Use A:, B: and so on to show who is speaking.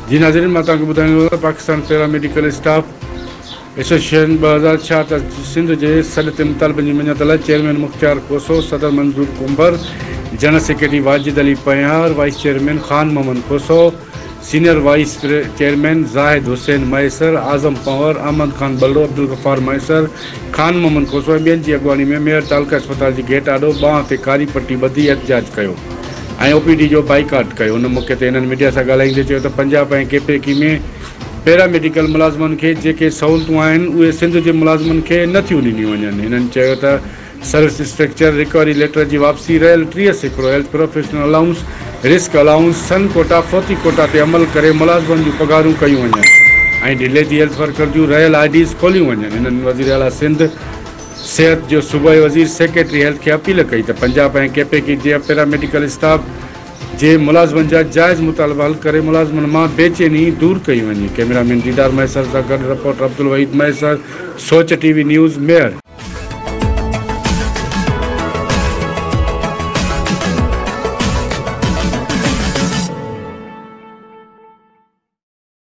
A: जी नाज़रीन, मां तव्हांखे ॿुधाईंदो Pakistan paramedical staff association 2006 Sindh जे सॾ ते मुतालबनि जी मञातल चेयरमैन मुख्तियार खोसो, सदर Manzoor Kumbar, general secretary Wajid Ali Payar, vice chairman Khan Mohammad Khoso, senior vice chairman Zahid Hussain Maisar, Azam Panwar, Ahmad Khan बल्लो, अब्दुल गफ़ार मैसर, खान मोहम्मद खोसो ऐं ॿियनि जी अॻुवानी में मेयर तालका अस्पताल जी गेट आॾो बांह ते कारी पट्टी ॿधी एहतजाज कयो ऐं OPD जो बाइकाट कयो। उन मौक़े ते हिननि मीडिया सां ॻाल्हाईंदे चयो त पंजाब ऐं KPK में पैरामेडिकल मुलाज़िमनि खे जेके सहूलियतूं आहिनि उहे सिंध जे मुलाज़िमनि खे नथियूं ॾिनियूं वञनि। हिननि चयो त सर्विस स्ट्रक्चर, रिकवरी लेटर जी वापसी, रहियल 30 सैकड़ो health professional allowance, risk allowance, son quota, फ़ौती कोटा ते अमल करे मुलाज़िमनि जूं पघारूं कयूं वञनि ऐं ढिले जी हेल्थ वर्कर जूं रहियल IDs खोलियूं वञनि। हिननि वज़ीर आला सिंध सिहत जो सूबाई वज़ीर सेक्रेटरी हेल्थ खे अपील कई त पंजाब ऐं KPK जे पैरामेडिकल स्टाफ जे मुलाज़िमनि जा जाइज़ मुतालबा हल करे मुलाज़िमनि मां बेचैनी दूर कई वञे। कैमरामैन दीदार मैसर सां गॾु रिपोर्टर अब्दुल वहीद मैसर, सोच TV न्यूज़, मेयर।